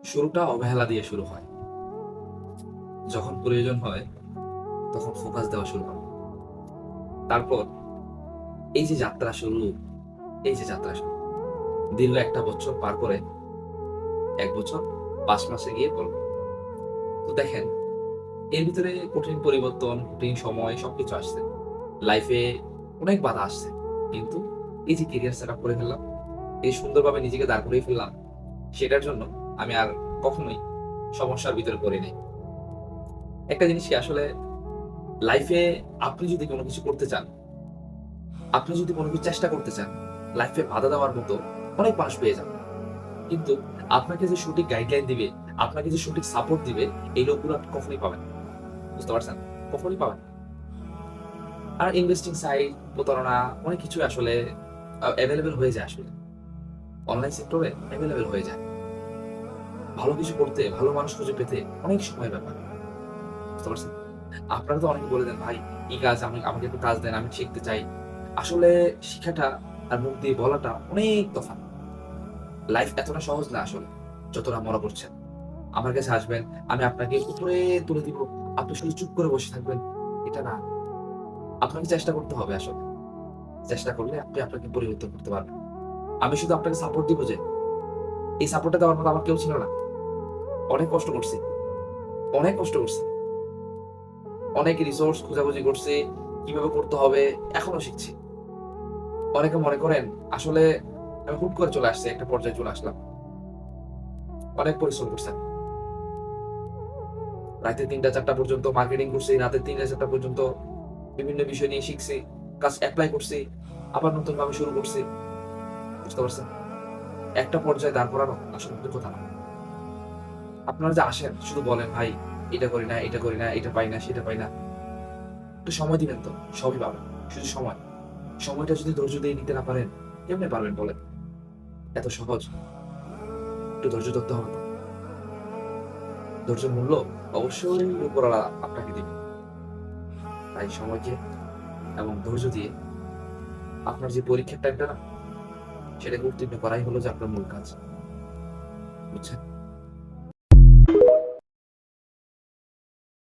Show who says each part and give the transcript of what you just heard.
Speaker 1: শুরুটা অবহেলা দিয়ে শুরু হয়। যখন প্রয়োজন হয় তখন ফোকাস দেওয়া শুরু হয়। তারপর এই যে যাত্রা শুরু, এই যে যাত্রা শুরু, দীর্ঘ ১ টা বছর পার করে ১ বছর ৫ মাসে গিয়ে পড়ল। তো দেখেন এর ভিতরে কঠিন পরিবর্তন, কঠিন সময় সবকিছু আসছে। লাইফে অনেক বাধা আসছে। কিন্তু এই যে ক্যারিয়ার সেটআপ করে ফেললাম, এই সুন্দরভাবে নিজেকে দাঁড় করিয়ে ফেললাম, সেটার জন্য আমি আর কখনোই সমস্যার ভিতরে পড়ি নাই। একটা জিনিস কি আসলে লাইফে আপনি যদি কোন কিছু করতে চান, আপনি যদি কোন কিছু চেষ্টা করতে চান, লাইফে বাধা দেওয়ার মতো অনেক মানুষ পেয়ে যাবেন। কিন্তু আপনাকে যে সঠিক গাইডলাইন দিবে, আপনাকে যে সঠিক সাপোর্ট দিবে, এই লোকগুলো আপনি কখনোই পাবেন না। বুঝতে পারছেন? কখনোই পাবেন না। আর ইনভেস্টিং সাইট, প্রতারণা অনেক কিছুই আসলে এভেইলেবল হয়ে যায় আসলে। অনলাইন সেক্টরে এভেইলেবল হয়ে যায়। ভালো কিছু করতে, ভালো মানুষ খুঁজে পেতে অনেক সময়ের ব্যাপার। বুঝতে পারছেন? আপনারা তো অনেকে বলে দেন, "ভাই কি কাজ? আমাকে একটু কাজ দেন, আমি শিখতে চাই।" আসলে শিখাটা আর মুখ দিয়ে বলাটা অনেক তফাৎ। লাইফ এতটা সহজ না আসলে, যতটা মনে করছেন। আমার কাছে আসবেন, আমি আপনাকে উপরে তুলে দিব। আপনি শুধু চুপ করে বসে থাকবেন। এটা না। আপনাকে চেষ্টা করতে হবে আসলে। চেষ্টা করলে আপনি আপনাকে পরিবর্তন করতে পারবেন। আমি শুধু আপনাকে সাপোর্ট দিব যে, এই সাপোর্টটা দেওয়ার মতো আমার কেউ ছিল না। অনেক কষ্ট করছি, অনেক কষ্ট করছি। অনেক রিসোর্স খোঁজাখুঁজি করছি, কিভাবে করতে হবে এখনো শিখছি। অনেকে মনে করেন আসলে আমি হুট করে চলে আসছি, একটা পর্যায়ে চলে আসলাম। অনেক পরিশ্রম করছি। রাতে ৩টা-৪টা পর্যন্ত মার্কেটিং করছি, রাতে ৩টা-৪টা পর্যন্ত বিভিন্ন বিষয় নিয়ে শিখছি, কাজ এপ্লাই করছি, আবার নতুনভাবে শুরু করছি। বুঝতে পারছেন? একটা পর্যায়ে দাঁড় করানো আসলে কিন্তু কথা না। আপনারা যে আসেন শুধু বলেন, "ভাই এটা করি না, এটা করি না, এটা পাই না, সেটা পাই না।" একটু সময় দিবেন তো, সবই পাবেন। শুধু সময়। সময়টা যদি ধৈর্য দিয়ে নিতে না পারেন, কেমনে পারবেন বলেন? এত সহজ। একটু ধৈর্য ধরতে হবে তো। ধৈর্যের মূল্য অবশ্যই উপরওয়ালা আপনাকে দিবে। তাই সময়কে এবং ধৈর্য দিয়ে আপনার যে পরীক্ষার টাইমটা না, সেটাকে উত্তীর্ণ করাই হলো যে আপনার মূল কাজ। বুঝছেন?